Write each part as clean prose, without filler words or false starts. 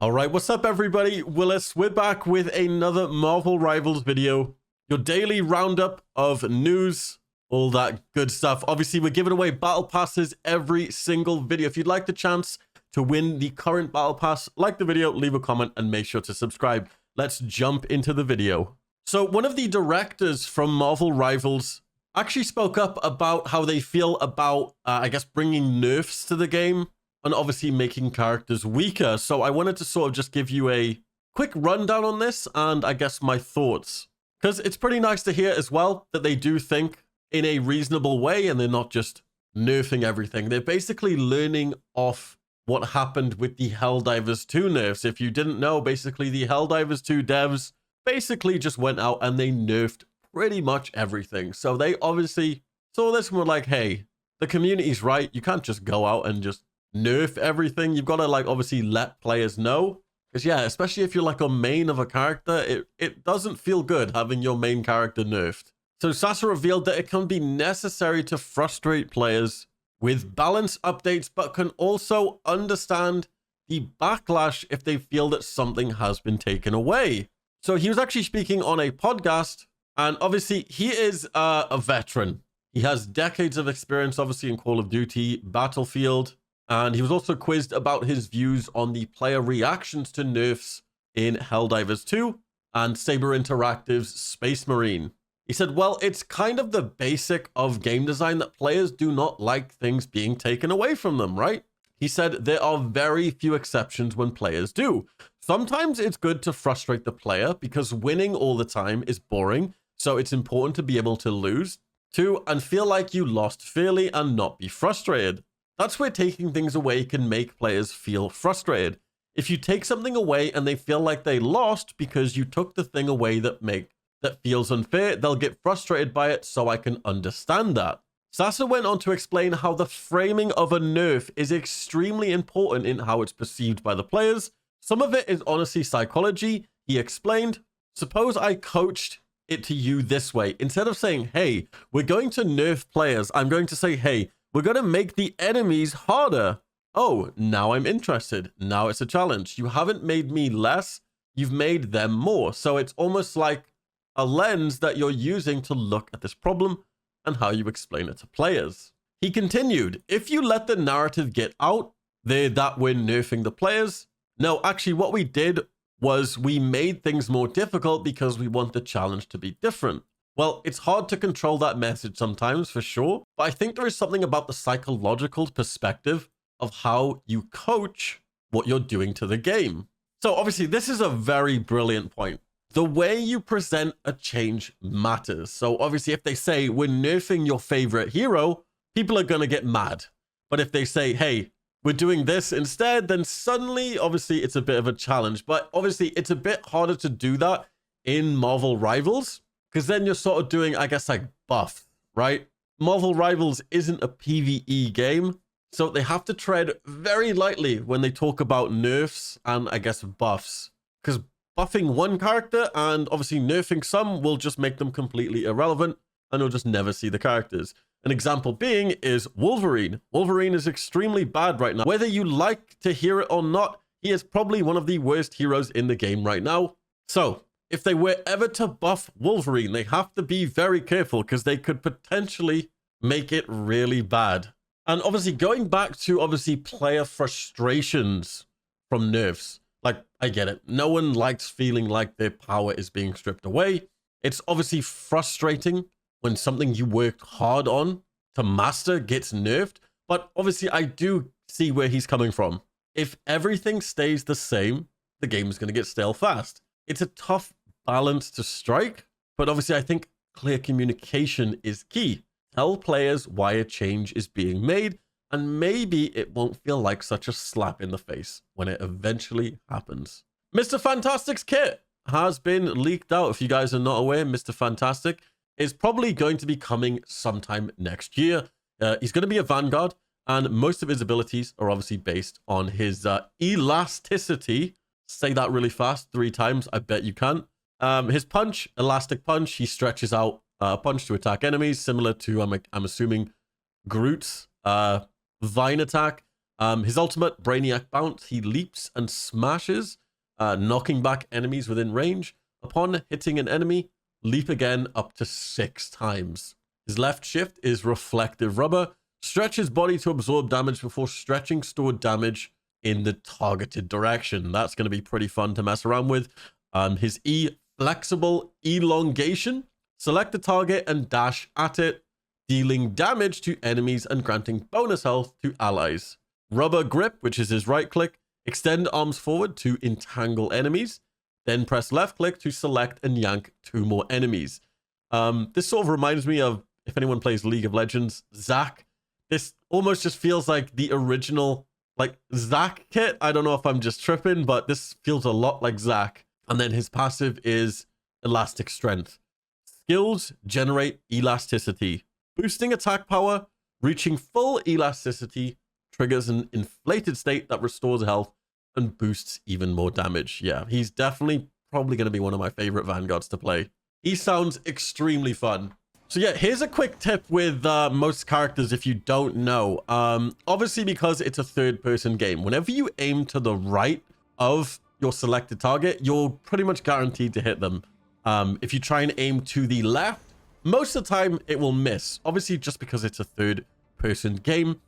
All right, what's up everybody? Willis, we're back with another Marvel Rivals video. Your daily roundup of news, all that good stuff. Obviously, we're giving away battle passes every single video. If you'd like the chance to win the current battle pass, like the video, leave a comment, and make sure to subscribe. Let's jump into the video. So one of the directors from Marvel Rivals actually spoke up about how they feel about, I guess, bringing nerfs to the game and obviously making characters weaker. So I wanted to sort of just give you a quick rundown on this and I guess my thoughts. Because it's pretty nice to hear as well that they do think in a reasonable way and they're not just nerfing everything. They're basically learning off what happened with the Helldivers 2 nerfs. If you didn't know, basically the Helldivers 2 devs basically just went out and they nerfed pretty much everything. So they obviously saw this and were like, hey, the community's right. You can't just go out and just nerf everything. You've got to like obviously let players know, because yeah, especially if you're like a main of a character, it doesn't feel good having your main character nerfed. So Sasa revealed that it can be necessary to frustrate players with balance updates, but can also understand the backlash if they feel that something has been taken away. So he was actually speaking on a podcast, and obviously he is a veteran. He has decades of experience obviously in Call of Duty, Battlefield. And he was also quizzed about his views on the player reactions to nerfs in Helldivers 2 and Saber Interactive's Space Marine. He said, well, it's kind of the basic of game design that players do not like things being taken away from them, right? He said there are very few exceptions when players do. Sometimes it's good to frustrate the player because winning all the time is boring, so it's important to be able to lose too and feel like you lost fairly and not be frustrated. That's where taking things away can make players feel frustrated. If you take something away and they feel like they lost because you took the thing away that feels unfair, they'll get frustrated by it, so I can understand that. Sasa went on to explain how the framing of a nerf is extremely important in how it's perceived by the players. Some of it is honestly psychology. He explained, suppose I coached it to you this way. Instead of saying, hey, we're going to nerf players, I'm going to say, hey, we're going to make the enemies harder. Oh, now I'm interested. Now it's a challenge. You haven't made me less. You've made them more. So it's almost like a lens that you're using to look at this problem and how you explain it to players. He continued, if you let the narrative get out there that we're nerfing the players. No, actually what we did was we made things more difficult because we want the challenge to be different. Well, it's hard to control that message sometimes, for sure, but I think there is something about the psychological perspective of how you coach what you're doing to the game. So obviously, this is a very brilliant point. The way you present a change matters. So obviously, if they say, we're nerfing your favorite hero, people are going to get mad. But if they say, hey, we're doing this instead, then suddenly, obviously, it's a bit of a challenge. But obviously, it's a bit harder to do that in Marvel Rivals, because then you're sort of doing, I guess, like buff, right? Marvel Rivals isn't a PvE game, so they have to tread very lightly when they talk about nerfs and, I guess, buffs. Because buffing one character and obviously nerfing some will just make them completely irrelevant, and you'll just never see the characters. An example being is Wolverine. Wolverine is extremely bad right now. Whether you like to hear it or not, he is probably one of the worst heroes in the game right now. So if they were ever to buff Wolverine, they have to be very careful because they could potentially make it really bad. And obviously going back to obviously player frustrations from nerfs, like I get it. No one likes feeling like their power is being stripped away. It's obviously frustrating when something you worked hard on to master gets nerfed. But obviously I do see where he's coming from. If everything stays the same, the game is going to get stale fast. It's a tough balance to strike, but obviously I think clear communication is key. Tell players why a change is being made, and maybe it won't feel like such a slap in the face when it eventually happens. Mr. Fantastic's kit has been leaked out. If you guys are not aware, Mr. Fantastic is probably going to be coming sometime next year. He's going to be a Vanguard, and most of his abilities are obviously based on his elasticity. Say that really fast 3 times. I bet you can. His punch, elastic punch, he stretches out a punch to attack enemies, similar to, I'm assuming, Groot's vine attack. His ultimate, Brainiac Bounce, he leaps and smashes, knocking back enemies within range. Upon hitting an enemy, leap again up to 6 times. His left shift is Reflective Rubber. Stretch his body to absorb damage before stretching stored damage in the targeted direction. That's going to be pretty fun to mess around with. His E, Flexible Elongation. Select the target and dash at it, dealing damage to enemies and granting bonus health to allies. Rubber Grip, which is his right click. Extend arms forward to entangle enemies. Then press left click to select and yank 2 more enemies. This sort of reminds me of, if anyone plays League of Legends, Zac. This almost just feels like the original, like, Zac kit. I don't know if I'm just tripping, but this feels a lot like Zac. And then his passive is Elastic Strength. Skills generate elasticity. Boosting attack power, reaching full elasticity, triggers an inflated state that restores health and boosts even more damage. Yeah, he's definitely probably going to be one of my favorite Vanguards to play. He sounds extremely fun. So yeah, here's a quick tip with most characters if you don't know. Obviously, because it's a third-person game, whenever you aim to the right of your selected target, you're pretty much guaranteed to hit them. If you try and aim to the left, most of the time it will miss. Obviously, just because it's a third-person game,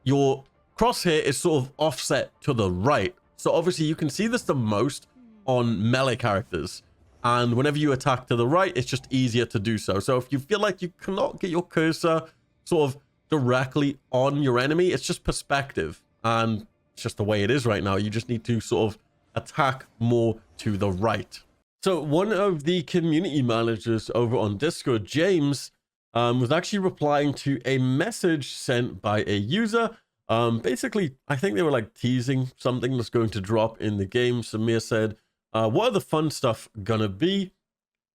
your crosshair is sort of offset to the right. So obviously, you can see this the most on melee characters. And whenever you attack to the right, it's just easier to do so. So if you feel like you cannot get your cursor sort of directly on your enemy, it's just perspective. And it's just the way it is right now. You just need to sort of attack more to the right. So one of the community managers over on Discord, James, was actually replying to a message sent by a user. Basically, I think they were like teasing something that's going to drop in the game. Samir said, what are the fun stuff gonna be?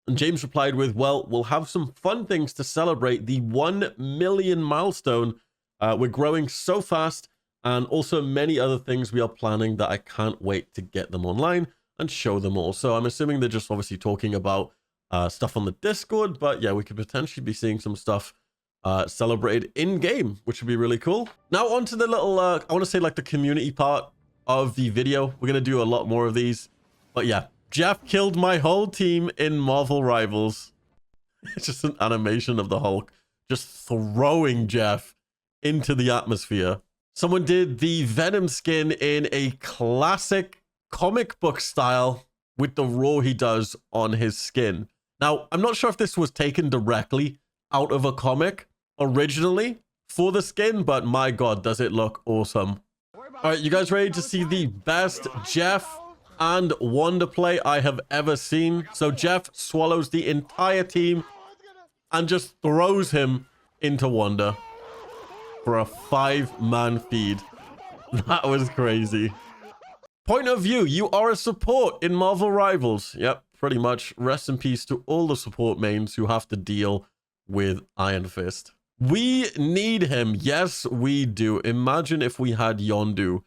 And James replied with, well, we'll have some fun things to celebrate the 1 million milestone. We're growing so fast, and also many other things we are planning that I can't wait to get them online and show them all. So I'm assuming they're just obviously talking about stuff on the Discord, but yeah, we could potentially be seeing some stuff celebrated in game, which would be really cool. Now onto the little, I want to say like the community part of the video. We're gonna do a lot more of these. But yeah, Jeff killed my whole team in Marvel Rivals. It's just an animation of the Hulk just throwing Jeff into the atmosphere. Someone did the Venom skin in a classic comic book style with the roar he does on his skin. Now, I'm not sure if this was taken directly out of a comic originally for the skin, but my God, does it look awesome. All right, you guys ready to see the best Jeff and Wanda play I have ever seen? So Jeff swallows the entire team and just throws him into Wanda for a 5-man feed. That was crazy. Point of view, you are a support in Marvel Rivals. Yep, pretty much. Rest in peace to all the support mains who have to deal with Iron Fist. We need him. Yes, we do. Imagine if we had Yondu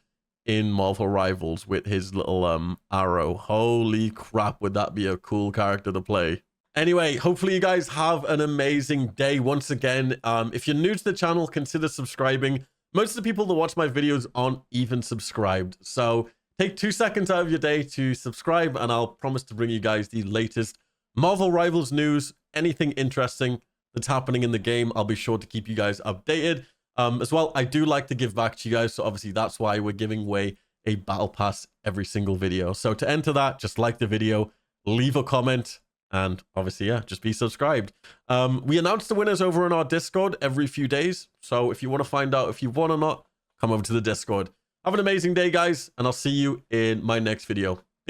in Marvel Rivals with his little arrow. Holy crap, would that be a cool character to play. Anyway, hopefully you guys have an amazing day. Once again, if you're new to the channel, consider subscribing. Most of the people that watch my videos aren't even subscribed, so take 2 seconds out of your day to subscribe, and I'll promise to bring you guys the latest Marvel Rivals news. Anything interesting that's happening in the game, I'll be sure to keep you guys updated. As well, I do like to give back to you guys, so obviously that's why we're giving away a battle pass every single video. So to enter that, just like the video, leave a comment, and obviously, yeah, just be subscribed. We announce the winners over on our Discord every few days, so if you want to find out if you've won or not, come over to the Discord. Have an amazing day, guys, and I'll see you in my next video.